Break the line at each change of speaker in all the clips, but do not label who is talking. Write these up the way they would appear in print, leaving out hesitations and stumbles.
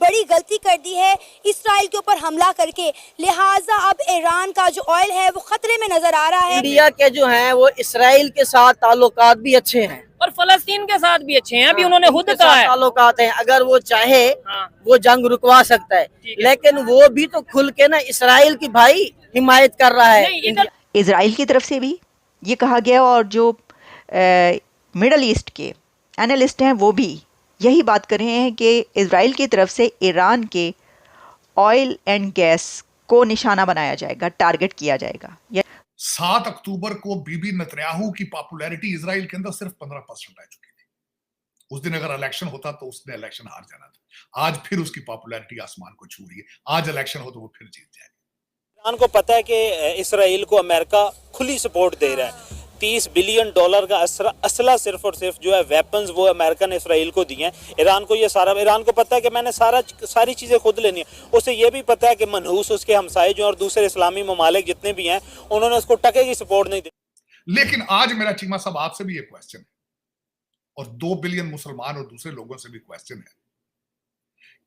बड़ी गलती कर दी है इसराइल के ऊपर हमला करके, लिहाजा अब ईरान का जो ऑयल है वो खतरे में नजर आ रहा है।
इंडिया के जो हैं वो इसराइल के साथ ताल्लुकात भी अच्छे हैं
और फलस्तीन के साथ भी अच्छे हैं, अभी उन्होंने खुद कहा है
ताल्लुकात हैं, अगर वो चाहे वो जंग रुकवा सकता है, लेकिन वो भी तो खुल के ना इसराइल की भाई हिमायत कर रहा है।
इसराइल की तरफ से भी ये कहा गया और जो मिडल ईस्ट के एनालिस्ट हैं वो भी यही बात कर रहे हैं कि इसराइल की तरफ से ईरान के ऑयल एंड गैस को निशाना बनाया जाएगा, टारगेट किया जाएगा।
7 अक्टूबर को बीबी नेतन्याहू की पॉपुलैरिटी इसराइल के अंदर सिर्फ 15% रह चुकी थी। उस दिन अगर इलेक्शन होता तो उसने इलेक्शन हार जाना था। आज फिर उसकी पॉपुलैरिटी आसमान को छू रही है। आज इलेक्शन हो तो वो फिर जीत जाएगा।
ईरान को पता है कि इसराइल को अमेरिका खुली सपोर्ट दे रहा है। $30 बिलियन का असला सिर्फ और सिर्फ जो है वेपन्स वो अमेरिका ने इसराइल को दिए हैं। ईरान को ये सारा, ईरान को पता है कि मैंने सारी चीज़ें खुद लेनी है। उसे ये भी पता है कि मनहूस उसके हमसाए जो और दूसरे इस्लामी ममालिक जितने भी हैं उन्होंने उसको टके की सपोर्ट नहीं दी।
लेकिन आज मेरा चीमा साहब आपसे भी ये क्वेश्चन है और 2 बिलियन मुसलमान और दूसरे लोगों से भी क्वेश्चन है,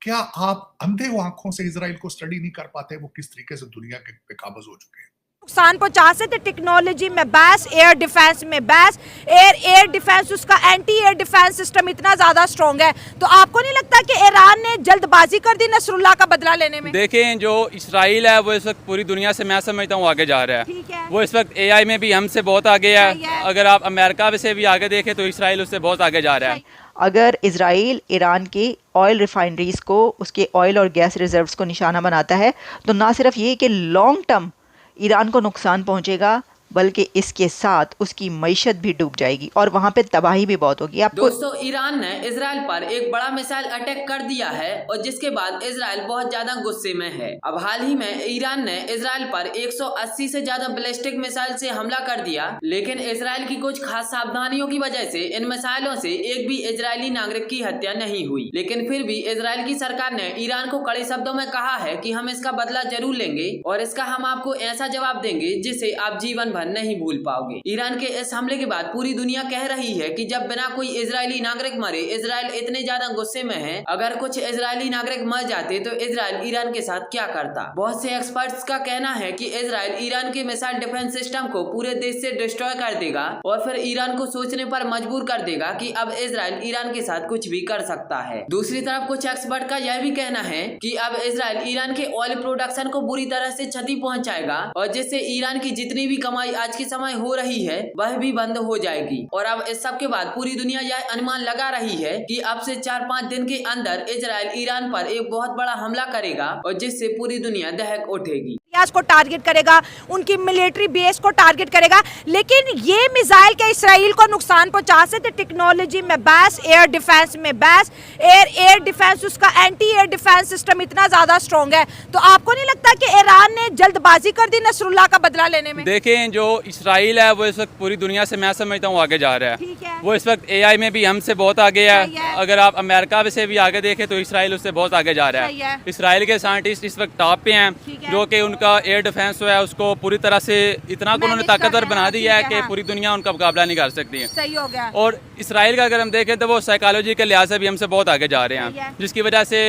क्या आप अंधे आंखों से इसराइल को स्टडी नहीं कर पाते वो किस तरीके से दुनिया के बेकाबज हो चुके हैं?
नुकसान पहुंचा से टेक्नोलॉजी में बहस, एयर डिफेंस में बहस, एयर डिफेंस उसका एंटी एयर डिफेंस सिस्टम इतना ज्यादा स्ट्रॉन्ग है, तो आपको नहीं लगता कि ईरान ने जल्दबाजी कर दी नसरुल्लाह का बदला लेने में?
देखें, जो इसराइल है वो इस वक्त पूरी दुनिया से मैं समझता हूँ आगे जा रहा है। वो इस वक्त AI में भी हमसे बहुत आगे है। अगर आप अमेरिका से भी आगे देखें तो इसराइल उससे बहुत आगे जा रहा है।
अगर इसराइल ईरान के ऑयल रिफाइनरीज को, उसके ऑयल और गैस रिजर्व्स को निशाना बनाता है, तो ना सिर्फ ये कि लॉन्ग टर्म ईरान को नुकसान पहुंचेगा बल्कि इसके साथ उसकी मईशत भी डूब जाएगी और वहाँ पे तबाही भी बहुत होगी। आपको
दोस्तों, ईरान ने इसराइल पर एक बड़ा मिसाइल अटैक कर दिया है और जिसके बाद इसराइल बहुत ज्यादा गुस्से में है। अब हाल ही में ईरान ने इसराइल पर 180 से ज्यादा बैलिस्टिक मिसाइल से हमला कर दिया, लेकिन इसराइल की कुछ खास सावधानियों की वजह से इन मिसाइलों से एक भी इजरायली नागरिक की हत्या नहीं हुई। लेकिन फिर भी इसराइल की सरकार ने ईरान को कड़े शब्दों में कहा है कि हम इसका बदला जरूर लेंगे और इसका हम आपको ऐसा जवाब देंगे जिसे आप जीवन नहीं भूल पाओगे। ईरान के इस हमले के बाद पूरी दुनिया कह रही है कि जब बिना कोई इजरायली नागरिक मरे इजराइल इतने ज्यादा गुस्से में है, अगर कुछ इजरायली नागरिक मर जाते तो इजराइल ईरान के साथ क्या करता। बहुत से एक्सपर्ट्स का कहना है कि इजराइल ईरान के मिसाइल डिफेंस सिस्टम को पूरे देश से डिस्ट्रॉय कर देगा और फिर ईरान को सोचने पर मजबूर कर देगा कि अब इजराइल ईरान के साथ कुछ भी कर सकता है। दूसरी तरफ कुछ एक्सपर्ट का यह भी कहना है कि अब इजराइल ईरान के ऑयल प्रोडक्शन को बुरी तरह से क्षति पहुंचाएगा और जिससे ईरान की जितनी भी कमाई आज के समय हो रही है वह भी बंद हो जाएगी। और अब इस सब के बाद पूरी दुनिया यह अनुमान लगा रही है कि अब से 4-5 दिन के अंदर इजराइल ईरान पर एक बहुत बड़ा हमला करेगा और जिससे पूरी दुनिया दहक उठेगी।
को टारगेट करेगा, उनकी मिलिट्री बेस को टारगेट करेगा, लेकिन ये मिसाइल के इसराइल को नुकसान पहुंचा सकते। टेक्नोलॉजी में बहस, एयर डिफेंस में बहस, एयर डिफेंस उसका एंटी एयर डिफेंस सिस्टम इतना ज्यादा स्ट्रॉन्ग है, तो आपको नहीं लगता कि ईरान ने जल्दबाजी कर दी नसरुल्लाह का बदला लेने में?
देखें, जो इसराइल है वो इस वक्त पूरी दुनिया से मैं समझता हूँ आगे जा रहा है। वो इस वक्त AI में भी हमसे बहुत आगे है। अगर आप अमेरिका से भी आगे देखें तो इसराइल उससे बहुत आगे जा रहा है। इसराइल के साइंटिस्ट इस वक्त टॉप पे हैं, जो कि उनका एयर डिफेंस है उसको पूरी तरह से इतना उन्होंने ताकतवर बना दिया है कि पूरी दुनिया उनका मुकाबला नहीं कर सकती है।
सही हो गया।
और इसराइल का अगर हम देखें तो वो साइकोलॉजी के लिहाज से भी हमसे बहुत आगे जा रहे हैं, जिसकी वजह से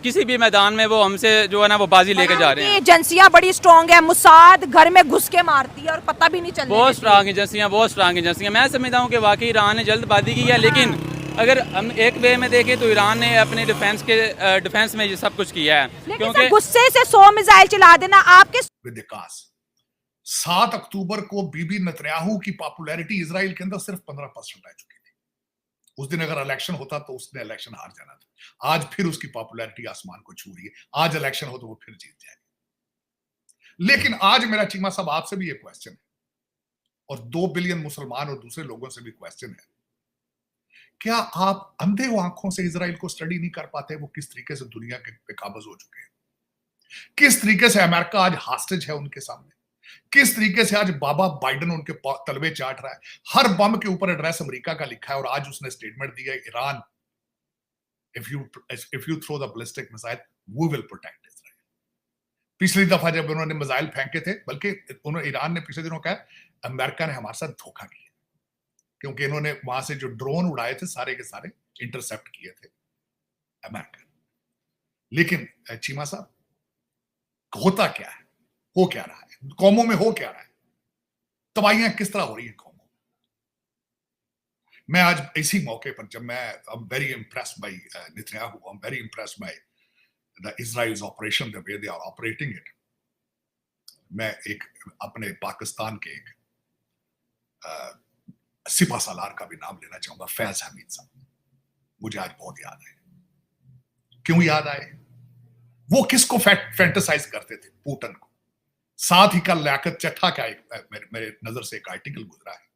किसी भी मैदान में वो हमसे जो है ना वो बाजी लेके जा रहे हैं।
एजेंसियां बड़ी स्ट्रॉन्ग है, मुसाद घर में घुस के मारती है और पता भी नहीं चलता।
बहुत स्ट्रॉन्ग एजेंसियां। मैं समझता हूँ कि वाकई ईरान ने जल्दबाजी की है, लेकिन अगर हम एक वे में देखें तो ईरान ने अपने डिफेंस में ये सब कुछ किया है, क्योंकि
गुस्से से 100 मिसाइल चला देना आपके।
7 अक्टूबर को बीबी नेतन्याहू की पॉपुलैरिटी इसराइल के अंदर सिर्फ 15% रह चुकी थी। उस दिन अगर इलेक्शन होता तो उसने इलेक्शन हार जाना था। आज फिर उसकी पॉपुलैरिटी आसमान को छू रही है। आज इलेक्शन हो तो वो फिर जीत जाएगा। लेकिन आज मेरा चीमा साहब आपसे भी ये क्वेश्चन है और 2 बिलियन मुसलमान और दूसरे लोगों से भी क्वेश्चन है, क्या आप अंधे आंखों से इसराइल को स्टडी नहीं कर पाते वो किस तरीके से दुनिया के बेकाबज हो चुके हैं, किस तरीके से अमेरिका आज हॉस्टेज है उनके सामने, किस तरीके से आज बाबा बाइडेन उनके तलवे चाट रहा है। हर बम के ऊपर एड्रेस अमेरिका का लिखा है और आज उसने स्टेटमेंट दिया है, Iran if you throw the ballistic missile we will protect Israel। पिछली दफा जब उन्होंने मिसाइल फेंके थे, बल्कि उन्होंने ईरान ने पिछले दिनों कहा अमेरिका ने हमारे साथ धोखा किया, क्योंकि इन्होंने वहां से जो ड्रोन उड़ाए थे सारे के सारे इंटरसेप्ट किए थे अमेरिका। लेकिन चीमा साहब होता क्या है, हो क्या रहा है कौमों में, हो क्या रहा है, तबाहियां किस तरह हो रही है कौमों। मैं आज इसी मौके पर जब मैं I am very impressed by Netanyahu, I am very impressed by the Israel's operation, the way they are operating it. मैं एक अपने पाकिस्तान के एक सिपा सालार का भी नाम लेना चाहूंगा, फैज हमीद साहब। मुझे आज बहुत याद आए। क्यों याद आए? वो किसको फैंटेसाइज करते थे? पुतिन को। साथ ही कल लियाकत चट्टा का एक मेरे नजर से एक आर्टिकल गुजरा है।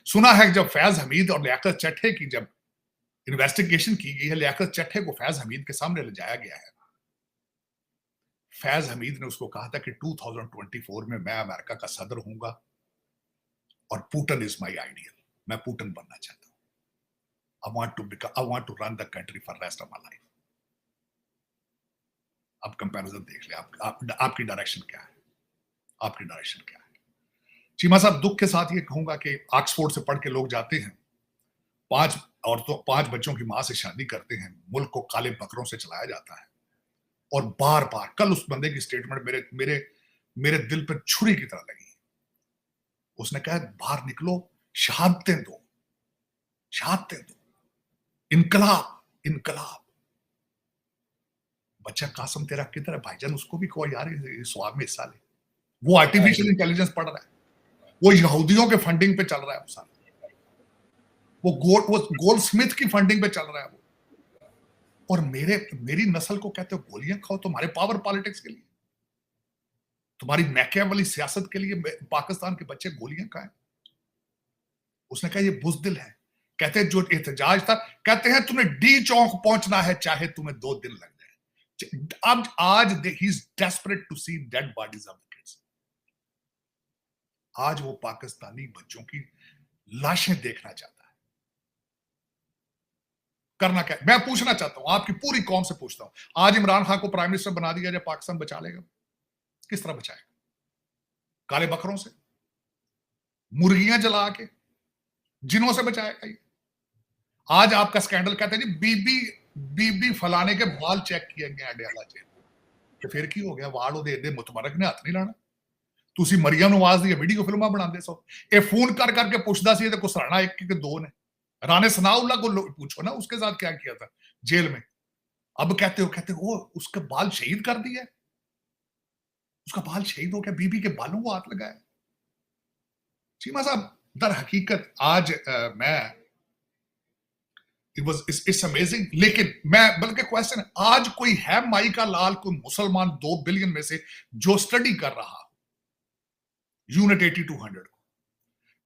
सुना है जब फैज हमीद और लियाकत चट्टे की जब इन्वेस्टिगेशन की गई है, लियाकत चट्टे को फैज हमीद के सामने ले जाया गया है। फैज हमीद ने उसको कहा था कि 2024 में मैं अमेरिका का सदर हूंगा और पुतिन इज माय आइडियल, मैं पुतिन बनना चाहता हूं। I want to run the country for rest of my life. अब कंपैरिजन देख ले, आपकी डायरेक्शन क्या है, आपकी डायरेक्शन क्या है। चीमा साहब, दुख के साथ ये कहूंगा कि ऑक्सफोर्ड से पढ़ के लोग जाते हैं, 5 बच्चों की मां से शादी करते हैं, मुल्क को काले बकरों से चलाया जाता है, और बार बार कल उस बंदे की स्टेटमेंट मेरे दिल पर छुरी की तरह लगी। उसने कहा बाहर निकलो, शहादतें दो, शहादतें दो, इनकलाब, इनकलाब। बच्चा कासम तेरा किधर है भाईजान? उसको भी कहो यार स्वाब में हिस्सा ले। वो आर्टिफिशियल इंटेलिजेंस पढ़ रहा है, वो यहूदियों के फंडिंग पे चल रहा है, वो सारा वो गोल्ड स्मिथ की फंडिंग पे चल रहा है वो। और मेरी नस्ल को कहते हो गोलियां खाओ तुम्हारे पावर पॉलिटिक्स के लिए, तुम्हारी मैकियावेली सियासत के लिए पाकिस्तान के बच्चे गोलियां खाएं। उसने कहा ये बुज़दिल है। कहते हैं जो एहतजाज था, कहते हैं तुम्हें डी चौक पहुंचना है चाहे तुम्हें 2 दिन लग जाए। अब आज he is desperate to see dead bodies of the kids. आज वो पाकिस्तानी बच्चों की लाशें देखना चाहता है। करना क्या? मैं पूछना चाहता हूं, आपकी पूरी कौम से पूछता हूं, आज इमरान खान को प्राइम मिनिस्टर बना दिया जाए, पाकिस्तान बचा लेगा? किस तरह बचाएगा? काले बकरों से, मुर्गियां जला के, जिनों से बचाएगा ये? आज आपका स्कैंडल कहते हैं जी बीबी फलाने के बाल चेक किए गए अडयाला जेल, तो फिर की हो गया? वाल दे मुतबरक ने हाथ नहीं लाना। ਤੁਸੀਂ ਮਰੀਮ ਨੂੰ ਆਵਾਜ਼ ਦੀ ਵੀਡੀਓ ਫਿਲਮਾਂ ਬਣਾਉਂਦੇ ਸੋ, ਇਹ ਫੋन कर करके पूछता सी तो कुसराना 1 के 2 ने। राने सनाउल्लाह को पूछो ना उसके साथ क्या किया था जेल में। अब कहते हो उसके बाल शहीद कर दिया, उसका बाल शहीद हो गया, बीबी के बालों को हाथ लगाया। चीमा साहब, दर हकीकत आज मैं इट्स अमेजिंग, लेकिन मैं बल्कि क्वेश्चन, आज कोई है माई का लाल, कोई मुसलमान 2 बिलियन में से जो स्टडी कर रहा यूनिट 8200